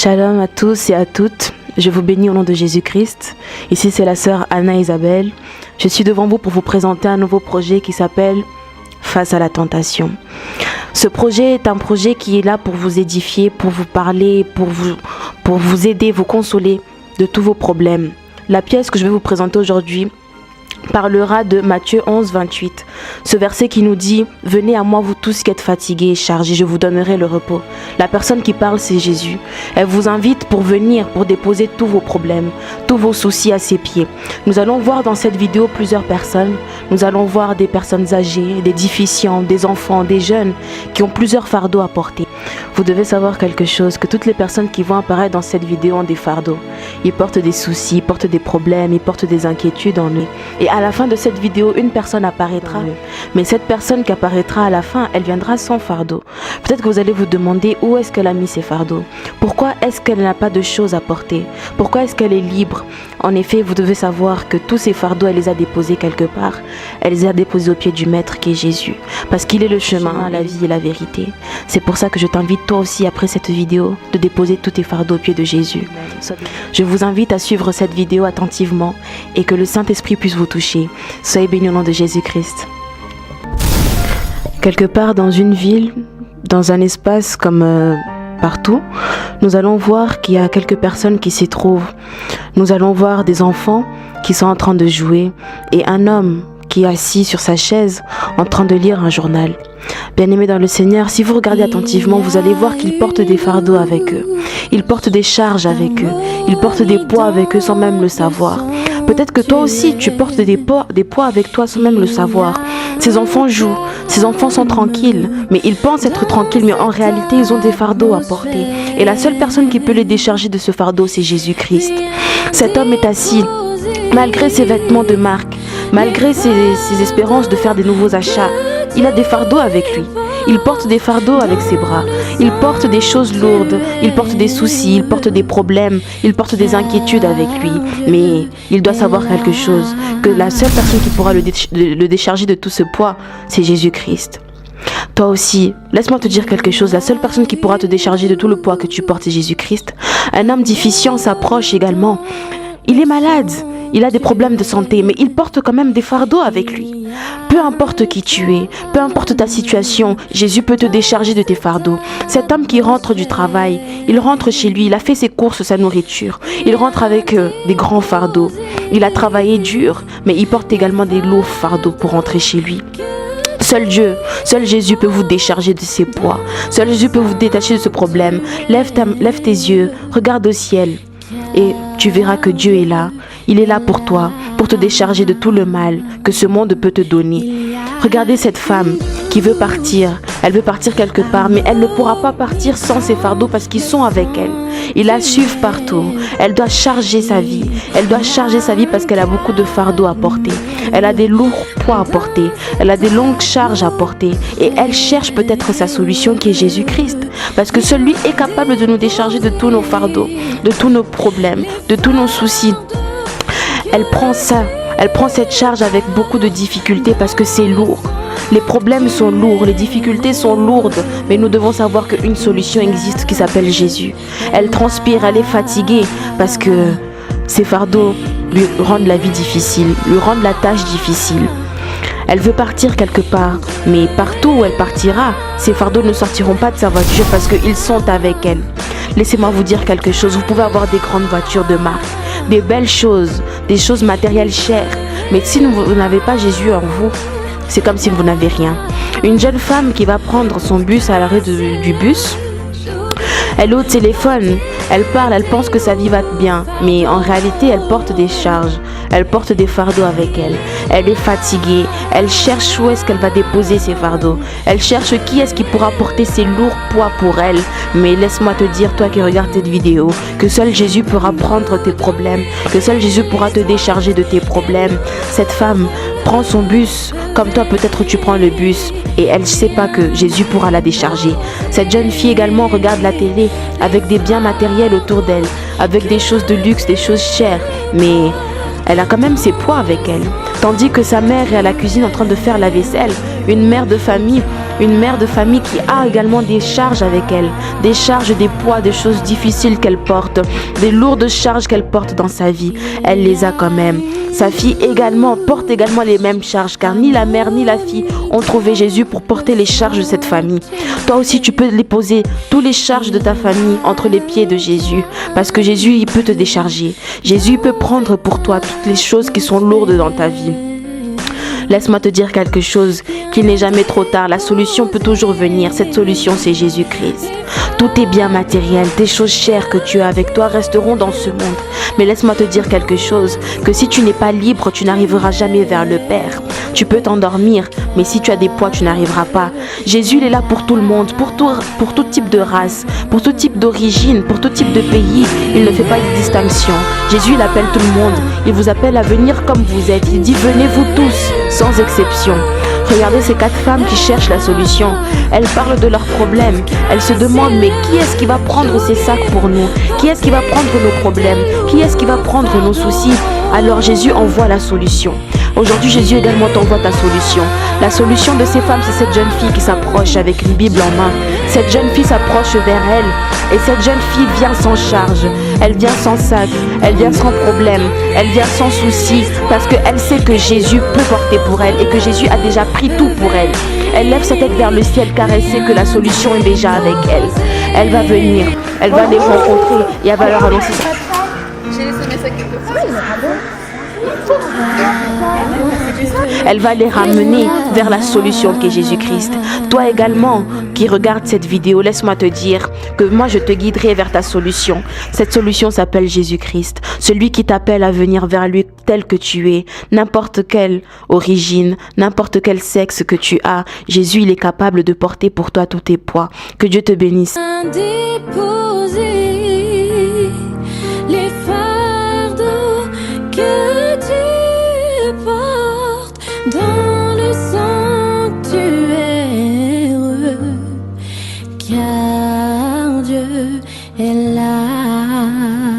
Shalom à tous et à toutes, je vous bénis au nom de Jésus-Christ. Ici c'est la sœur Anna Isabelle. Je suis devant vous pour vous présenter un nouveau projet qui s'appelle Face à la tentation. Ce projet est un projet qui est là pour vous édifier, pour vous parler, pour vous aider, vous consoler de tous vos problèmes. La pièce que je vais vous présenter aujourd'hui parlera de Matthieu 11, 28. Ce verset qui nous dit « Venez à moi vous tous qui êtes fatigués et chargés, je vous donnerai le repos ». La personne qui parle c'est Jésus. Elle vous invite pour venir, pour déposer tous vos problèmes, tous vos soucis à ses pieds. Nous allons voir dans cette vidéo plusieurs personnes. Nous allons voir des personnes âgées, des déficients, des enfants, des jeunes qui ont plusieurs fardeaux à porter. Vous devez savoir quelque chose, que toutes les personnes qui vont apparaître dans cette vidéo ont des fardeaux. Ils portent des soucis, ils portent des problèmes, ils portent des inquiétudes en eux. Et à la fin de cette vidéo, une personne apparaîtra. Mais cette personne qui apparaîtra à la fin, elle viendra sans fardeau. Peut-être que vous allez vous demander où est-ce qu'elle a mis ses fardeaux. Pourquoi est-ce qu'elle n'a pas de choses à porter? Pourquoi est-ce qu'elle est libre? En effet, vous devez savoir que tous ces fardeaux, elle les a déposés quelque part. Elle les a déposés au pied du Maître qui est Jésus. Parce qu'il est le chemin, la vie et la vérité. C'est pour ça que je t'invite toi aussi après cette vidéo de déposer tous tes fardeaux au pied de Jésus. Je vous invite à suivre cette vidéo attentivement et que le Saint-Esprit puisse vous toucher. Soyez bénis au nom de Jésus-Christ. Quelque part dans une ville, dans un espace comme partout, nous allons voir qu'il y a quelques personnes qui s'y trouvent. Nous allons voir des enfants qui sont en train de jouer et un homme qui est assis sur sa chaise en train de lire un journal. Bien-aimés dans le Seigneur, si vous regardez attentivement, vous allez voir qu'ils portent des fardeaux avec eux. Ils portent des charges avec eux. Ils portent des poids avec eux sans même le savoir. Peut-être que toi aussi, tu portes des poids avec toi sans même le savoir. Ces enfants jouent, ces enfants sont tranquilles, mais ils pensent être tranquilles, mais en réalité, ils ont des fardeaux à porter. Et la seule personne qui peut les décharger de ce fardeau, c'est Jésus-Christ. Cet homme est assis, malgré ses vêtements de marque, malgré ses espérances de faire des nouveaux achats. Il a des fardeaux avec lui. Il porte des fardeaux avec ses bras. Il porte des choses lourdes. Il porte des soucis. Il porte des problèmes. Il porte des inquiétudes avec lui. Mais il doit savoir quelque chose. Que la seule personne qui pourra le décharger de tout ce poids, c'est Jésus-Christ. Toi aussi, laisse-moi te dire quelque chose. La seule personne qui pourra te décharger de tout le poids que tu portes, c'est Jésus-Christ. Un homme déficient s'approche également. Il est malade. Il a des problèmes de santé, mais il porte quand même des fardeaux avec lui. Peu importe qui tu es, peu importe ta situation, Jésus peut te décharger de tes fardeaux. Cet homme qui rentre du travail, il rentre chez lui, il a fait ses courses, sa nourriture. Il rentre avec des grands fardeaux. Il a travaillé dur, mais il porte également des lourds fardeaux pour rentrer chez lui. Seul Dieu, seul Jésus peut vous décharger de ses poids. Seul Jésus peut vous détacher de ce problème. Lève tes yeux, regarde au ciel et tu verras que Dieu est là. Il est là pour toi, pour te décharger de tout le mal que ce monde peut te donner. Regardez cette femme qui veut partir. Elle veut partir quelque part, mais elle ne pourra pas partir sans ses fardeaux parce qu'ils sont avec elle. Ils la suivent partout. Elle doit charger sa vie. Elle doit charger sa vie parce qu'elle a beaucoup de fardeaux à porter. Elle a des lourds poids à porter. Elle a des longues charges à porter. Et elle cherche peut-être sa solution qui est Jésus-Christ. Parce que celui est capable de nous décharger de tous nos fardeaux, de tous nos problèmes, de tous nos soucis. Elle prend cette charge avec beaucoup de difficultés parce que c'est lourd. Les problèmes sont lourds, les difficultés sont lourdes, mais nous devons savoir qu'une solution existe qui s'appelle Jésus. Elle transpire, elle est fatiguée parce que ses fardeaux lui rendent la vie difficile, lui rendent la tâche difficile. Elle veut partir quelque part, mais partout où elle partira, ses fardeaux ne sortiront pas de sa voiture parce qu'ils sont avec elle. Laissez-moi vous dire quelque chose, vous pouvez avoir des grandes voitures de marque, des belles choses, des choses matérielles chères, mais si vous n'avez pas Jésus en vous, c'est comme si vous n'avez rien. Une jeune femme qui va prendre son bus à l'arrêt du bus, elle est au téléphone, elle parle, elle pense que sa vie va bien, mais en réalité elle porte des charges, elle porte des fardeaux avec elle. Elle est fatiguée, elle cherche où est-ce qu'elle va déposer ses fardeaux. Elle cherche qui est-ce qui pourra porter ses lourds poids pour elle. Mais laisse-moi te dire, toi qui regardes cette vidéo, que seul Jésus pourra prendre tes problèmes, que seul Jésus pourra te décharger de tes problèmes. Cette femme prend son bus, comme toi peut-être tu prends le bus, et elle ne sait pas que Jésus pourra la décharger. Cette jeune fille également regarde la télé avec des biens matériels autour d'elle, avec des choses de luxe, des choses chères, mais elle a quand même ses poids avec elle. Tandis que sa mère est à la cuisine en train de faire la vaisselle, une mère de famille une mère de famille qui a également des charges avec elle, des charges, des poids, des choses difficiles qu'elle porte, des lourdes charges qu'elle porte dans sa vie. Elle les a quand même. Sa fille également porte également les mêmes charges, car ni la mère ni la fille ont trouvé Jésus pour porter les charges de cette famille. Toi aussi, tu peux les poser, toutes les charges de ta famille, entre les pieds de Jésus, parce que Jésus, il peut te décharger. Jésus peut prendre pour toi toutes les choses qui sont lourdes dans ta vie. Laisse-moi te dire quelque chose, qu'il n'est jamais trop tard. La solution peut toujours venir. Cette solution, c'est Jésus-Christ. Tous tes biens matériels, tes choses chères que tu as avec toi resteront dans ce monde. Mais laisse-moi te dire quelque chose, que si tu n'es pas libre, tu n'arriveras jamais vers le Père. Tu peux t'endormir, mais si tu as des poids, tu n'arriveras pas. Jésus, il est là pour tout le monde, pour tout type de race, pour tout type d'origine, pour tout type de pays. Il ne fait pas de distinction. Jésus, il appelle tout le monde. Il vous appelle à venir comme vous êtes. Il dit, venez vous tous, sans exception. Regardez ces 4 femmes qui cherchent la solution. Elles parlent de leurs problèmes. Elles se demandent, mais qui est-ce qui va prendre ces sacs pour nous? Qui est-ce qui va prendre nos problèmes? Qui est-ce qui va prendre nos soucis? Alors Jésus envoie la solution. Aujourd'hui, Jésus également t'envoie ta solution. La solution de ces femmes, c'est cette jeune fille qui s'approche avec une Bible en main. Cette jeune fille s'approche vers elle et cette jeune fille vient sans charge. Elle vient sans sac, elle vient sans problème, elle vient sans souci parce qu'elle sait que Jésus peut porter pour elle et que Jésus a déjà pris tout pour elle. Elle lève sa tête vers le ciel car elle sait que la solution est déjà avec elle. Elle va venir, elle va les rencontrer et elle va leur annoncer ça. J'ai laissé mes sacs quelque part. Elle va les ramener vers la solution qui est Jésus-Christ. Toi également qui regardes cette vidéo, laisse-moi te dire que moi je te guiderai vers ta solution. Cette solution s'appelle Jésus-Christ. Celui qui t'appelle à venir vers lui tel que tu es, n'importe quelle origine, n'importe quel sexe que tu as. Jésus, il est capable de porter pour toi tous tes poids. Que Dieu te bénisse. Dans le sanctuaire, car Dieu est là.